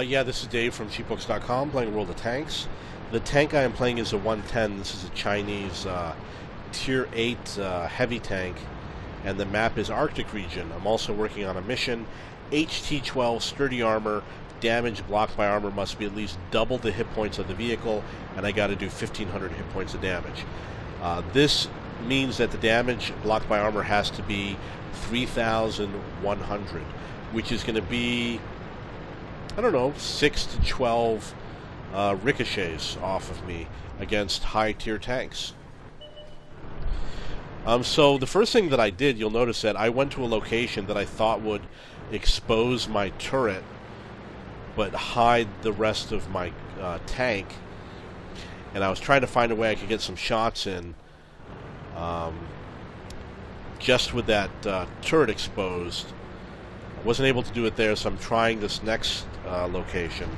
Yeah, this is Dave from cheapbooks.com playing World of Tanks. The tank I am playing is a 110. This is a Chinese Tier 8 heavy tank, and the map is Arctic region. I'm also working on a mission. HT12 sturdy armor. Damage blocked by armor must be at least double the hit points of the vehicle, and I got to do 1,500 hit points of damage. This means that the damage blocked by armor has to be 3,100, which is going to be, I don't know, 6 to 12 ricochets off of me against high-tier tanks. So the first thing that I did, you'll notice that I went to a location that I thought would expose my turret but hide the rest of my tank, and I was trying to find a way I could get some shots in just with that turret exposed. I wasn't able to do it there, so I'm trying this next location,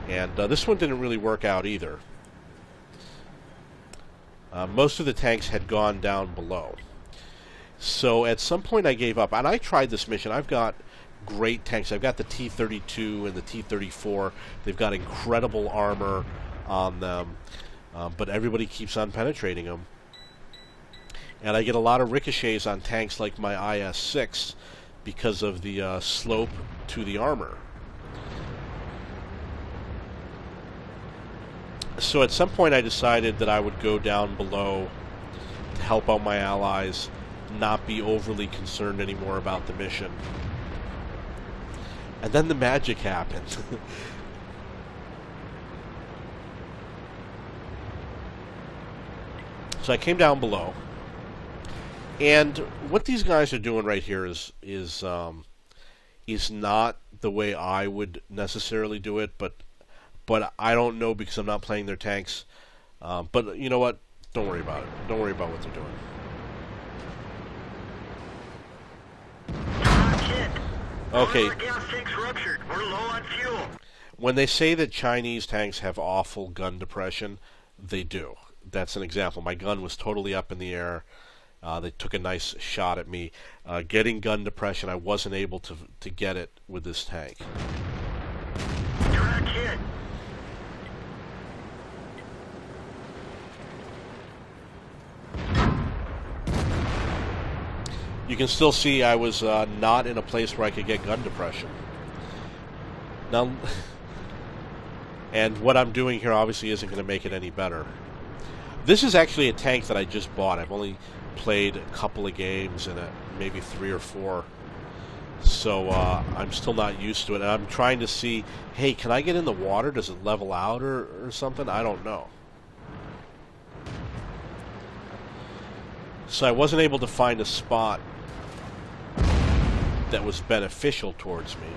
and this one didn't really work out either. Most of the tanks had gone down below. So at some point I gave up, and I tried this mission. I've got great tanks. I've got the T-32 and the T-34. They've got incredible armor on them, but everybody keeps on penetrating them. And I get a lot of ricochets on tanks like my IS-6 because of the slope to the armor. So at some point I decided that I would go down below to help out my allies, not be overly concerned anymore about the mission. And then the magic happened. So I came down below, and what these guys are doing right here is not the way I would necessarily do it, but I don't know because I'm not playing their tanks. But you know what? Don't worry about it. Don't worry about what they're doing. Okay. Gas tank's ruptured. We're low on fuel. When they say that Chinese tanks have awful gun depression, they do. That's an example. My gun was totally up in the air. They took a nice shot at me. Getting gun depression, I wasn't able to get it with this tank. Track hit. You can still see I was not in a place where I could get gun depression. Now, and what I'm doing here obviously isn't going to make it any better. This is actually a tank that I just bought. I've only played a couple of games in it, maybe 3 or 4. So I'm still not used to it. And I'm trying to see, hey, can I get in the water? Does it level out or something? I don't know. So I wasn't able to find a spot that was beneficial towards me.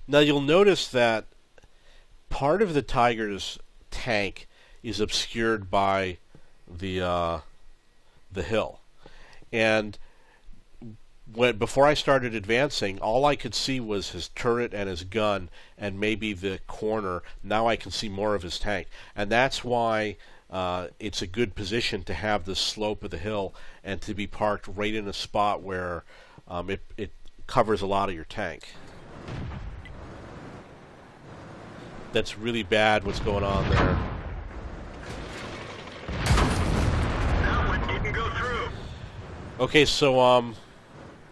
Now you'll notice that part of the Tiger's tank is obscured by the hill, and before I started advancing, all I could see was his turret and his gun and maybe the corner. Now I can see more of his tank, and that's why it's a good position to have the slope of the hill and to be parked right in a spot where it covers a lot of your tank. That's really bad what's going on there. That one didn't go through. Okay, so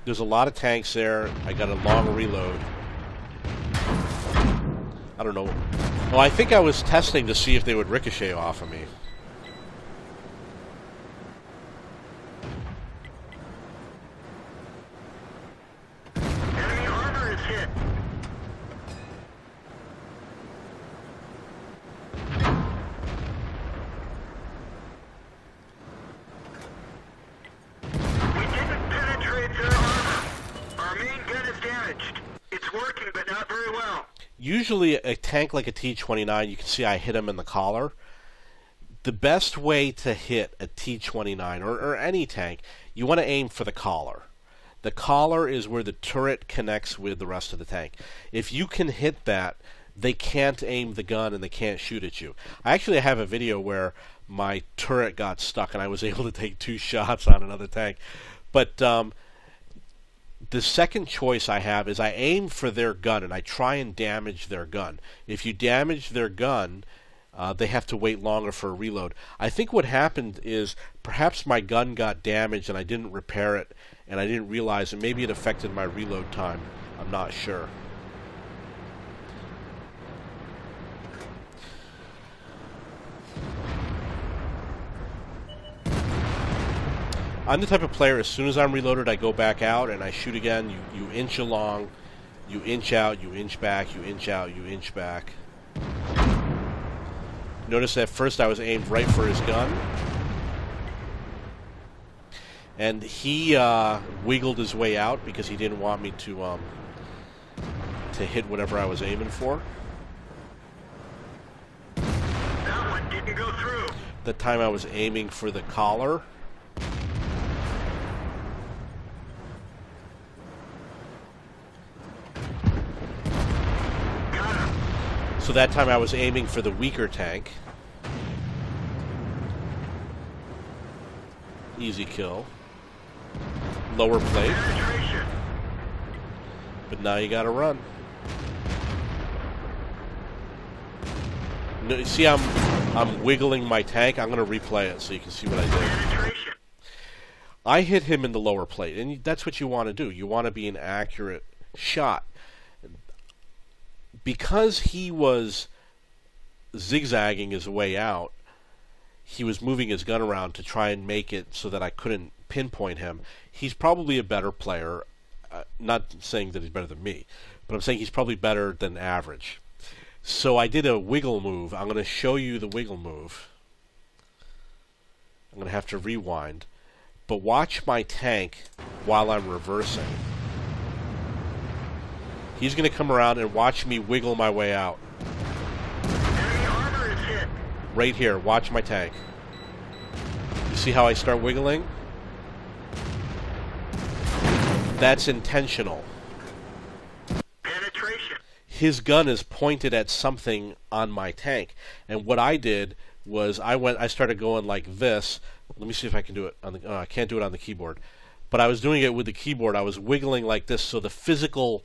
there's a lot of tanks there. I got a long reload. I don't know. Well, I think I was testing to see if they would ricochet off of me. Enemy armor is hit. We didn't penetrate their armor. Our main gun is damaged. It's working, but not very well. Usually a tank like a T-29, you can see I hit him in the collar. The best way to hit a T-29 or any tank, you want to aim for the collar. The collar is where the turret connects with the rest of the tank. If you can hit that, they can't aim the gun and they can't shoot at you. I actually have a video where my turret got stuck and I was able to take 2 shots on another tank. But the second choice I have is I aim for their gun and I try and damage their gun. If you damage their gun, they have to wait longer for a reload. I think what happened is perhaps my gun got damaged and I didn't repair it and I didn't realize it. Maybe it affected my reload time. I'm not sure. I'm the type of player, as soon as I'm reloaded, I go back out and I shoot again. You inch along, you inch out, you inch back, you inch out, you inch back. Notice that first I was aimed right for his gun. And he wiggled his way out because he didn't want me to hit whatever I was aiming for. That one didn't go through. The time I was aiming for the collar. So that time I was aiming for the weaker tank. Easy kill. Lower plate. But now you gotta run. No, see, I'm wiggling my tank. I'm gonna replay it so you can see what I did. I hit him in the lower plate, and that's what you want to do. You want to be an accurate shot. Because he was zigzagging his way out, he was moving his gun around to try and make it so that I couldn't pinpoint him. He's probably a better player. Not saying that he's better than me, but I'm saying he's probably better than average. So I did a wiggle move. I'm going to show you the wiggle move. I'm going to have to rewind. But watch my tank while I'm reversing. He's going to come around and watch me wiggle my way out. Enemy armor is hit. Right here, watch my tank. You see how I start wiggling? That's intentional. Penetration. His gun is pointed at something on my tank. And what I did was I started going like this. Let me see if I can do it on the I can't do it on the keyboard. But I was doing it with the keyboard. I was wiggling like this so the physical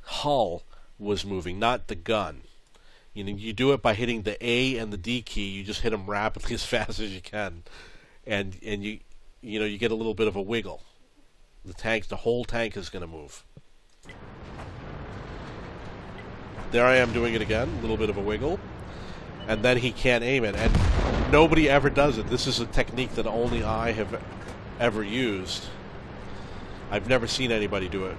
hull was moving, not the gun. You know, you do it by hitting the A and the D key. You just hit them rapidly as fast as you can, and you get a little bit of a wiggle. The whole tank is going to move. There I am doing it again, a little bit of a wiggle, and then he can't aim it, and nobody ever does it. This is a technique that only I have ever used. I've never seen anybody do it.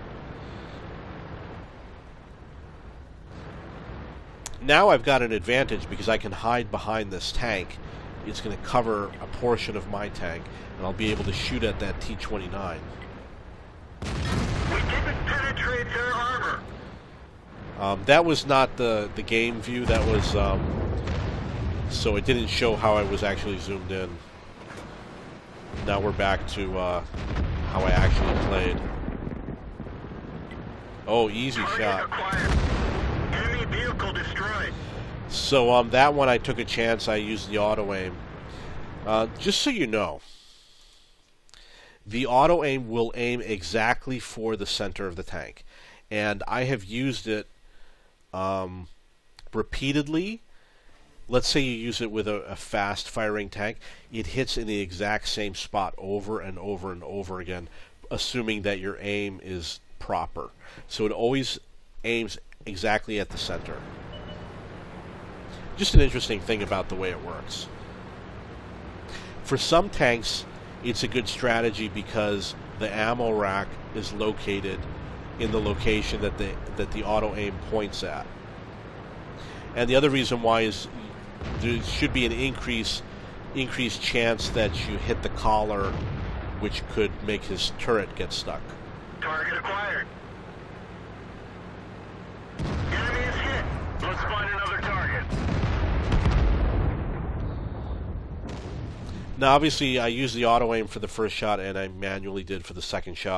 Now I've got an advantage because I can hide behind this tank. It's going to cover a portion of my tank, and I'll be able to shoot at that T-29. We didn't penetrate their armor. That was not the game view. That was so it didn't show how I was actually zoomed in. Now we're back to how I actually played. Oh, easy shot. Acquired. Enemy vehicle destroyed. So that one I took a chance. I used the auto aim. Just so you know, the auto aim will aim exactly for the center of the tank, and I have used it repeatedly. Let's say you use it with a fast firing tank. It hits in the exact same spot over and over and over again, assuming that your aim is proper. So it always aims exactly at the center. Just an interesting thing about the way it works. For some tanks, it's a good strategy because the ammo rack is located in the location that the auto aim points at. And the other reason why is there should be an increased chance that you hit the collar, which could make his turret get stuck. Target acquired. Enemy is hit. Let's find another target. Now, obviously, I used the auto aim for the first shot, and I manually did for the second shot.